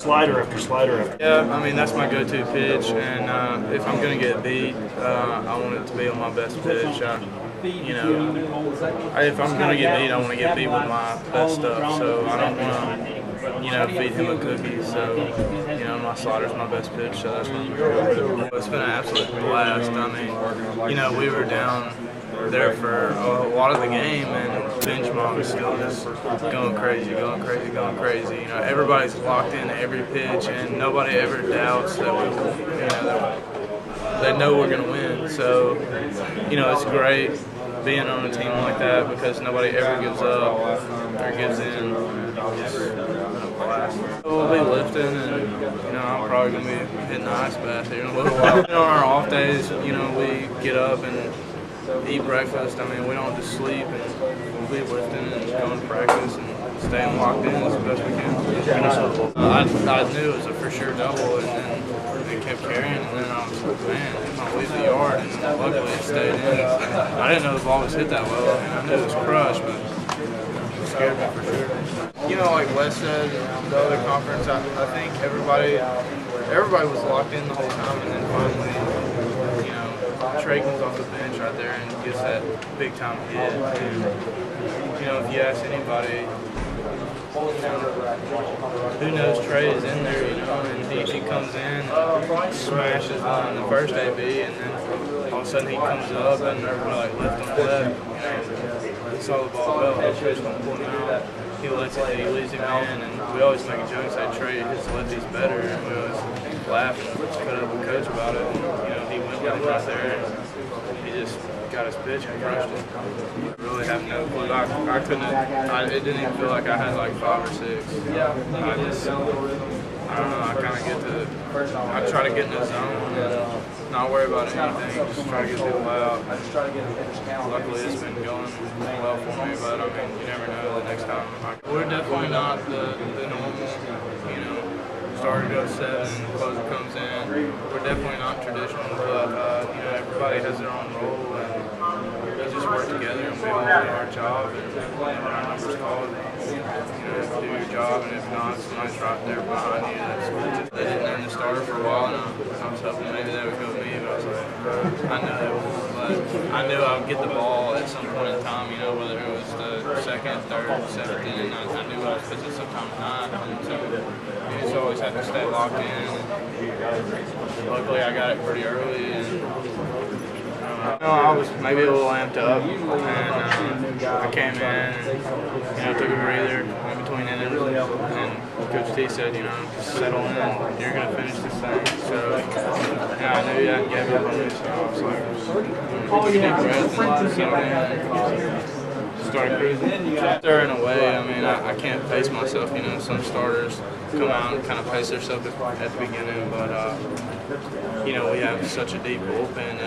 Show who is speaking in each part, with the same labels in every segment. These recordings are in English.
Speaker 1: Slider after slider after.
Speaker 2: Yeah, I mean, that's my go-to pitch, and if I'm going to get beat, I want it to be on my best pitch. If I'm going to get beat, I want to get beat with my best stuff, so I don't want to, feed him a cookie. So, my slider's my best pitch, so that's what I'm going to go with. It's been an absolute blast. I mean, we were down there for a lot of the game, and bench mom is still just going crazy. Everybody's locked in every pitch, and nobody ever doubts that we will, they know we're going to win. So, it's great being on a team like that because nobody ever gives up or gives in. We'll be lifting, and I'm probably going to be hitting the ice bath here in a little while. On our off days, we get up and eat breakfast. I mean, we don't just sleep, and we'll be lifting and going to practice and staying locked in as best we can. I knew it was a for sure double, and then they kept carrying, and then I was like, man, it's going to leave the yard, and luckily it stayed in. I didn't know the ball was hit that well. I mean, I knew it was crushed, but it scared me for sure. Like Les said, the other conference, I think everybody was locked in the whole time, and then finally, Trey comes off the bench right there and gets that big time hit. And, if you ask anybody, who knows Trey is in there, and he comes in and smashes on the first AB, and then all of a sudden he comes up and they're like left on left. He saw the ball well, the pitch don't pull him out. He lets it, he leaves him in, and we always make a joke, say Trey his lefties better, and we always laugh and cut up with Coach about it. And, he went with him right there, and he just got his pitch and crushed it. I really have no clue. I couldn't have, it didn't even feel like I had like 5 or 6. I don't know, I kind of get to, I try to get in the zone and not worry about anything, just try to get people out. Luckily it's been going well for me, but I mean, you never know the next time. We're definitely not the normal, starter goes 7, closer comes in. We're definitely not traditional, but everybody has their own role, and we just work together, and we all do our job, and when our number's called, do your job, and if not, somebody's right there behind you. They didn't earn the starter for a while, and I was hoping maybe they would go with me, but I was like, I knew they would, but I knew I would get the ball at some point in time, whether it was the second, third, seventh inning. I knew I was pitching sometime ninth, and so you just always had to stay locked in. Luckily, I got it pretty early, and I was maybe a little amped up, and I came in and took a breather in between innings, and Coach T said, settle in, you're going to finish this thing. So, I knew that gave up on me, so I was like, took a deep breath and settled in. Started cruising. There in a way, I mean, I can't pace myself. Some starters come out and kind of pace themselves at the beginning, but we have such a deep bullpen.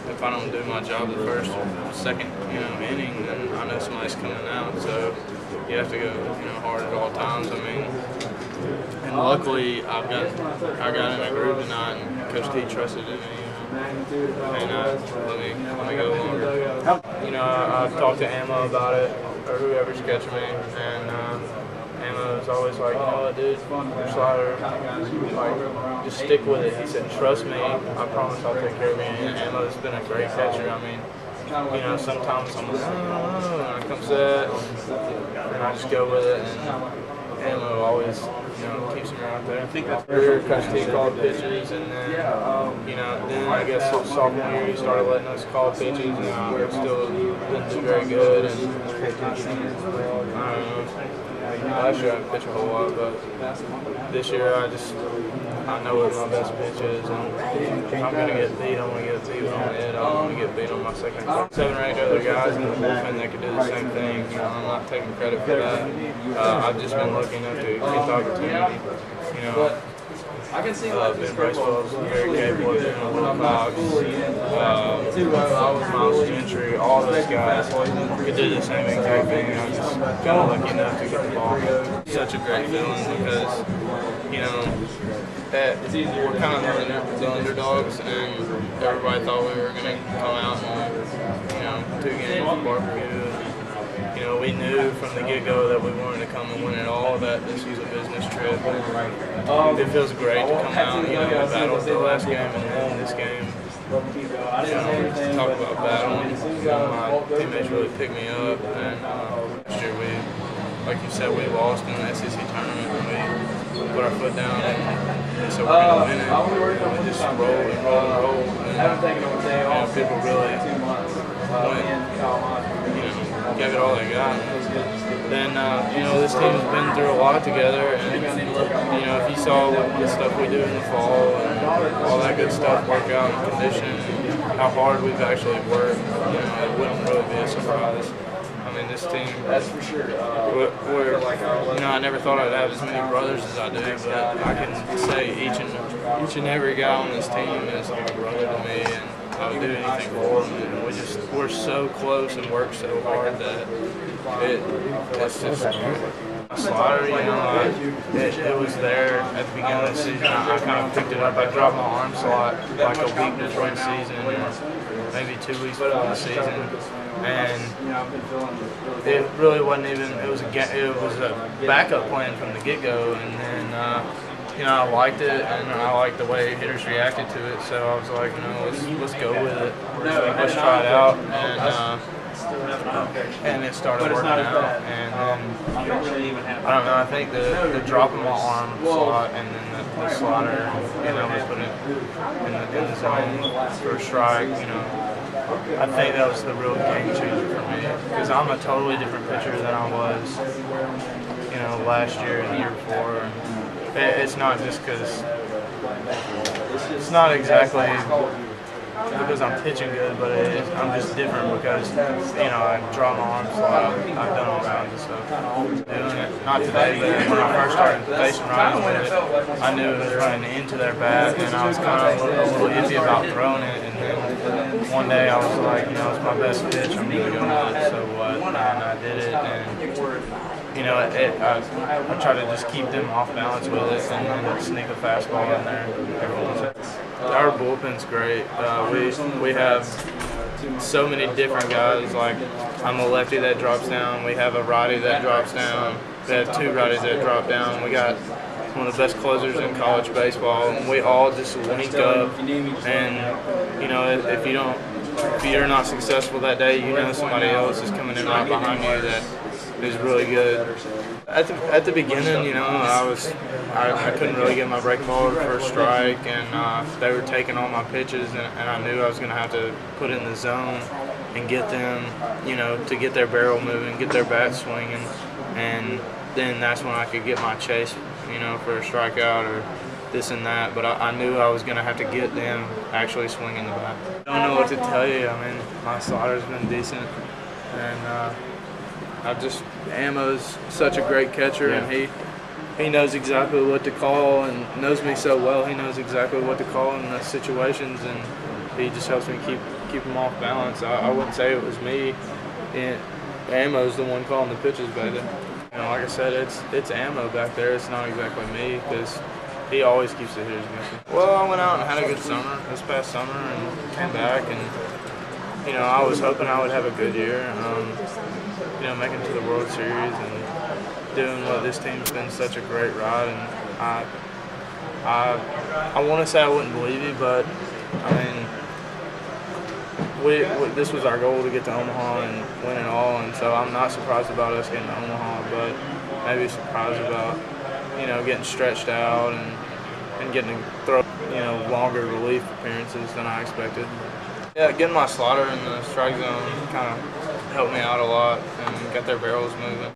Speaker 2: If I don't do my job the first or second, inning, then I know somebody's coming out. So you have to go, hard at all times. I mean, and luckily I got in a groove tonight, and Coach T trusted in me. And let me go longer. I talked to Ammo about it, or whoever's catching me, and Ammo was always like, dude, your slider, like, just stick with it. He said, trust me, I promise I'll take care of you. And Ammo's been a great catcher. I mean, sometimes I'm like, and I come set, and I just go with it, and Ammo always, keeps me right there. I think that's where Coach T called pitches, and then, then I guess sophomore year he started letting us call pitches, and we still didn't do very good, and I don't know. Last year I didn't pitch a whole lot, but this year I know what my best pitch is, and if I'm going to get beat, I'm going to get beat on it. I don't want to get beat on my second. 7 or 8 other guys in the bullpen that could do the same thing. I'm not taking credit for that. I've just been looking up to get the opportunity. Ben Bracewell's very capable of doing Will Cox, Miles Gentry, all those guys could do the same exact thing. I'm just kind of lucky enough to get the ball. Such a great feeling because, we're kind of the underdogs, and everybody thought we were going to come out and, 2 games of barbecue. You know, we knew from the get-go that we wanted to come and win it all, that this was a business trip. It feels great to come out, you know, we battled the last game and win this game. You know, talk about battling, you know, my teammates really picked me up, and last year like you said, we lost in the SEC tournament, and we put our foot down and said we're going to win it. And we just rolled and rolled and rolled, and people really gave it all they got. Then, you know, this team's been through a lot together, and, you know, if you saw the stuff we do in the fall and all that good stuff, workout and condition, how hard we've actually worked, you know, it wouldn't really be a surprise. I mean, this team, that's for sure. You know, I never thought I'd have as many brothers as I do, but I can say each and every guy on this team is like a brother to me, and I would do anything for them. And we're so close and work so hard that it's just slider. You know, it was there at the beginning of the season. I kind of picked it up. I dropped my arm slot like a week before the season, maybe 2 weeks before the season. And it really wasn't even. It was a backup plan from the get-go, and then you know, I liked it, and I liked the way hitters reacted to it. So I was like, you know, let's go with it. Let's try it out, and it started working out. And then I don't know. I think the drop in my arm slot, and then the slider, you know, we put it in the zone for a strike. You know. I think that was the real game changer for me, because I'm a totally different pitcher than I was, you know, last year and the year before. It's not just because it's not exactly because I'm pitching good, but I'm just different because, you know, I draw my arm slot. I've done all kinds of stuff. Doing it, not today, but when I first started facing righties with it, I knew it was running into their bat, and I was kind of a little iffy about throwing it. And then one day I was like, you know, it's my best pitch. I'm going to go with it. So what? And I did it, and you know, I try to just keep them off balance with it, and then sneak a fastball in there every once in a while. Our bullpen's great. We have so many different guys. Like, I'm a lefty that drops down. We have a righty that drops down. We have two righties that drop down. We got one of the best closers in college baseball, and we all just link up. And you know, if you're not successful that day, you know somebody else is coming in right behind you that is really good. At the beginning, you know, I couldn't really get my breaking ball to the first strike, and they were taking all my pitches, and I knew I was going to have to put it in the zone and get them, you know, to get their barrel moving, get their bat swinging, and then that's when I could get my chase, you know, for a strikeout or this and that. But I knew I was going to have to get them actually swinging the bat. I don't know what to tell you. I mean, my slider's been decent, and Ammo's such a great catcher, and he knows exactly what to call, and knows me so well. He knows exactly what to call in those situations, and he just helps me keep him off balance. I wouldn't say it was me. Ammo's the one calling the pitches back there. You know, like I said, it's Ammo back there. It's not exactly me, because he always keeps the hitters guessing. Well, I went out and had a good summer this past summer, and came back, and you know, I was hoping I would have a good year. You know, making it to the World Series and doing what this team's been such a great ride. And I want to say I wouldn't believe you, but I mean, this was our goal to get to Omaha and win it all. And so I'm not surprised about us getting to Omaha, but maybe surprised about, you know, getting stretched out and getting to throw, you know, longer relief appearances than I expected. Yeah, getting my slider in the strike zone kind of helped me out a lot and got their barrels moving.